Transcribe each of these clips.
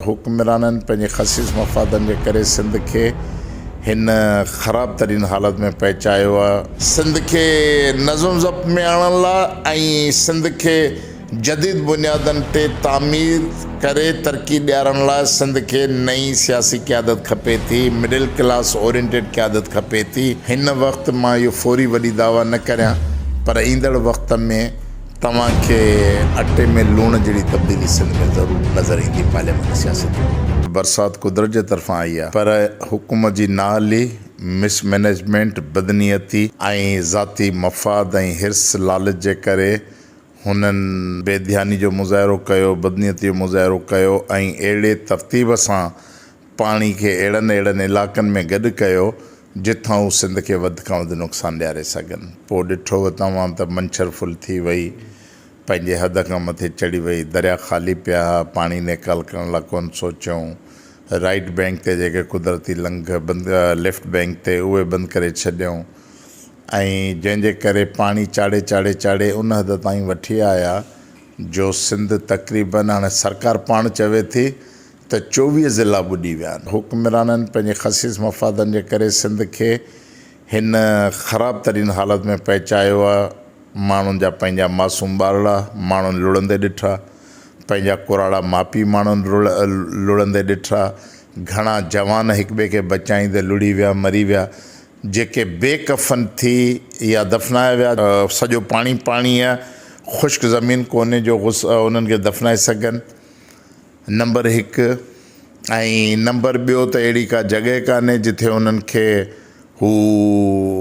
हुक्मराननि पंहिंजे ख़सीस मफ़ादनि जे करे सिंध खे हिन ख़राब तरीन हालत में पहुचायो आहे। सिंध खे नज़म ज़ब्त में आणण लाइ ऐं सिंध खे जदीद बुनियादनि ते तामीर करे तरक़ी ॾियारण लाइ सिंध खे नई सियासी क़यादत खपे थी, मिडिल क्लास ओरिएंटेड क़यादत खपे थी। हिन वक़्तु मां इहो फौरी वॾी दावा न करियां, पर ईंदड़ वक़्त में तव्हांखे अटे में लूण जहिड़ी तब्दीली सिंध में ज़रूरु नज़र ईंदी। पार्लियामेंट सियासत बरसात कुदरत जे तरफ़ां आई आहे, पर हुकूमत जी नाहली, मिसमैनेजमेंट, बदनीयती ऐं ज़ाती मफ़ाद ऐं हिर्स लालच जे करे हुननि बेध्यानी जो मुज़ाहिरो कयो, बदनीयती जो मुज़ाहिरो कयो ऐं अहिड़े तरतीब सां पाणी खे अहिड़नि इलाइक़नि में गॾु कयो जिथां हू सिंध खे वधि खां वधि नुक़सानु ॾियारे सघनि। पोइ ॾिठो तमामु त मंछर फुल थी वई, पंहिंजे हद खां मथे चढ़ी वई, दरिया ख़ाली पिया, पाणी निकाल करण लाइ कोन सोचियूं। राइट बैंक ते जेके कुदरती लंघ बंदि, लेफ्ट बैंक ते उहे बंदि करे छॾियऊं ऐं जंहिंजे करे पाणी चाढ़े उन हद ताईं वठी आया जो सिंध तक़रीबन हाणे सरकार पाण चवे थी त 24 ज़िला ॿुॾी विया आहिनि। हुक्मराननि पंहिंजे ख़सीस मफ़ादनि जे करे सिंध खे हिन ख़राब तरीन हालत में पहुचायो आहे। माण्हुनि जा पंहिंजा मासूम ॿारड़ा माण्हुनि लुड़ंदे ॾिठा, पंहिंजा कुराड़ा माउ पीउ माण्हुनि लुड़ंदे ॾिठा, घणा जवान हिक ॿिए खे बचाईंदे लुड़ी विया, मरी विया, जेके बेकफ़न थी या दफ़नाया विया। सॼो पाणी आहे, ख़ुश्क ज़मीन कोन्हे जो उन्हनि खे दफ़नाए सघनि, नंबर 1। ऐं नंबर 2 त अहिड़ी का जॻह कान्हे जिथे उन्हनि खे हू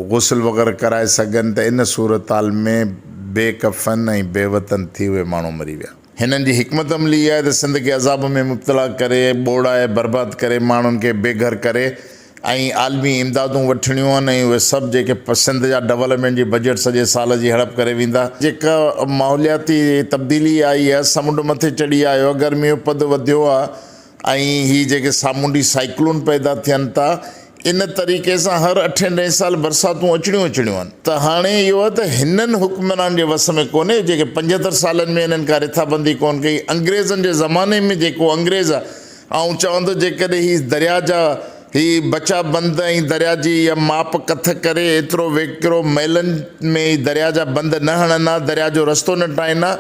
गुस्ल वग़ैरह कराए सघनि। त इन सूरत हाल में बेकफ़न ऐं बेवतन थी उहे माण्हू मरी विया। हिननि जी हिकमत अमली आहे त सिंध खे अज़ाब में मुब्तला करे, ॿोड़ाए, बर्बाद करे, माण्हुनि खे बेघर करे ऐं आलमी इमदादूं वठणियूं आहिनि ऐं उहे सभु जेके सिंध जा डेवलपमेंट जी बजट सॼे साल जी हड़प करे वेंदा। जेका माहौलियाती तब्दीली आई आहे, समुंड मथे चढ़ी आयो, गर्मी जो पद वधियो आहे ऐं हीअ जेके सामूंडी साइक्लोन पैदा थियनि था, इन तरीक़े सां हर 8-9 साल बरसातूं अचणियूं आहिनि। त हाणे इहो आहे त हिननि हुक्मरान जे वस में कोन्हे, जेके 75 सालनि में हिननि का रिथाबंदी कोन कई। अंग्रेज़नि जे ज़माने में जेको अंग्रेज़ आहे, ऐं चवंदो जेकॾहिं हीअ दरिया जा ही बचा बंद ऐं दरिया जी या माप कथ करे एतिरो वेकिरो मेलनि में दरिया जा बंद न हणंदा, दरिया जो रस्तो न ठाहींदा,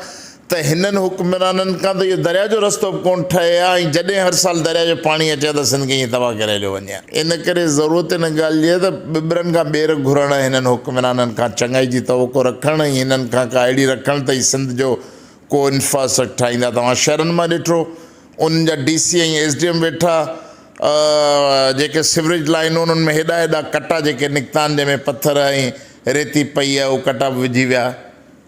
त हिननि हुक्मराननि खां त इहो दरिया जो रस्तो बि कोन ठहे आहे। ऐं जॾहिं हर साल दरिया जो पाणी अचे त सिंध खे ईअं तबाह करे हलियो वञे। इन करे ज़रूरत हिन ॻाल्हि जी आहे त ॿिॿरनि खां ॿेर घुरणु, हिननि हुक्मराननि खां चङाई जी तवको रखणु ऐं हिननि खां का अहिड़ी रखणु त सिंध जो को इंफ्रास्ट्रक्चर ठाहींदा। तव्हां शहरनि मां ॾिठो, उन्हनि जा DC ऐं SDM वेठा, जेके सिवरेज लाइनूं उन्हनि में हेॾा कटा जेके निकिता आहिनि, जंहिंमें पथर ऐं रेती पई आहे, उहे कटा बि विझी विया।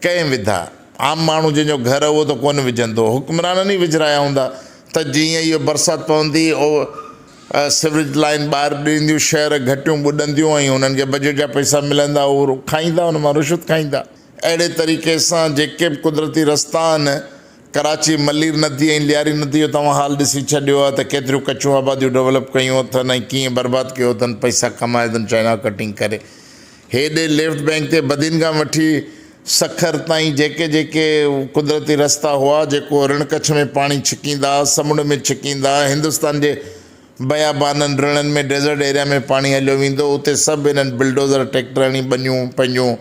कंहिं विधा? आम माण्हू जंहिंजो घर उहो त कोन विझंदो, हुक्मराननि ई विझराया हूंदा। त जीअं इहो बरसाति पवंदी, सिवरेज लाइन ॿाहिरि ॾींदियूं, शहर घटियूं ॿुॾंदियूं ऐं उन्हनि खे बजट जा पैसा मिलंदा, उहो खाईंदा, उन मां रिश्वत खाईंदा। अहिड़े तरीक़े सां जेके बि कुदरती रस्ता आहिनि, कराची मलीर नदी ऐं लियारी नदी जो तव्हां हाल ॾिसी छॾियो आहे त केतिरियूं कचूं आबादियूं डेवलप कयूं अथनि ऐं कीअं बर्बादु कयो अथनि, पैसा कमाए अथनि चाइना कटिंग करे। हेॾे लेफ्ट बैंक ते बदिन खां वठी सखर ताईं जेके कुदरती रस्ता हुआ, जेको रण कच्छ में पाणी छिकींदा, समुंड में छिकींदा, हिंदुस्तान जे बयाबाननि रणनि में, डेज़र्ट एरिया में पाणी हलियो वेंदो, उते सभु हिननि बिल्डोज़र ट्रैक्टर हणी बनियूं पंहिंजूं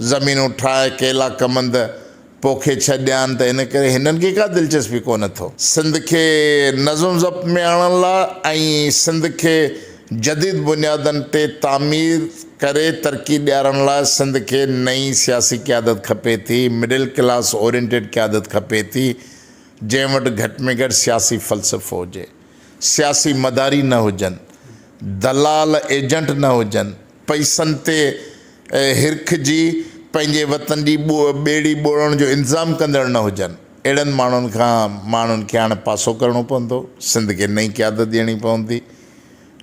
ज़मीनूं ठाहे केला कमंद पोखे छॾिया आहिनि। त इन करे हिननि खे का दिलचस्पी कोन अथव सिंध खे नज़म ज़ब्त में आणण लाइ ऐं सिंध खे जदीद बुनियादनि ते तामीर करे तरक़ी ॾियारण लाइ सिंध खे नई सियासी क़यादत खपे थी, मिडिल क्लास ओरिएंटेड क़यादत खपे थी, जंहिं वटि घटि में घटि सियासी फ़लसफ़ो हुजे, सियासी मदारी न हुजनि, दलाल एजेंट न हुजनि, पैसनि ते हिरख जी पंहिंजे वतन जी ॿेड़ी ॿोड़ण जो इंतज़ाम कंदड़ न हुजनि। अहिड़नि माण्हुनि खे हाणे पासो करिणो पवंदो, सिंध खे नई क़यादत ॾियणी पवंदी।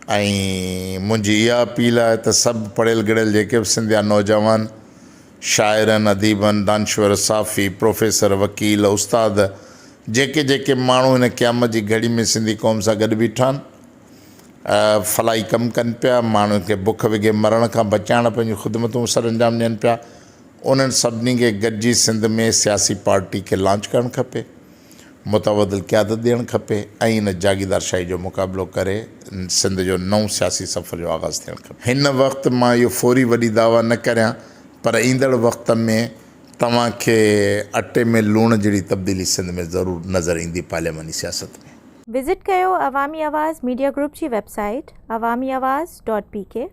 ऐं मुंहिंजी इहा अपील आहे त सभु पढ़ियल ॻढ़ियल जेके बि सिंधिया नौजवान शाइरनि, अदीबनि, दानश्वर, साफ़ी, प्रोफेसर, वकील, उस्ताद, जेके माण्हू हिन क़यामत जी घड़ी में सिंधी क़ौम सां गॾु बीठा आहिनि, फलाई कमु कनि पिया, माण्हुनि खे बुख विघे मरण खां बचाइण पंहिंजूं ख़िदमतूं सर अंजाम ॾियनि पिया, उन्हनि सभिनी खे गॾिजी सिंध में सियासी पार्टी खे लॉन्च करणु खपे। मुतवदिल क़यादत ॾियणु खपे ऐं इन जागीरदारशाही जो मुक़ाबिलो करे सिंध जो नओं सियासी सफ़र जो आगाज़ थियणु खपे। हिन वक़्तु मां इहो फौरी वॾी दावा न करियां, पर ईंदड़ वक़्त में तव्हांखे अटे में लूण जहिड़ी तब्दीली सिंध में ज़रूरु नज़र ईंदी पार्लियामानी सियासत में। विज़िट कयो अवामी आवाज़ मीडिया ग्रुप जी वेबसाइट awamiawaz.pk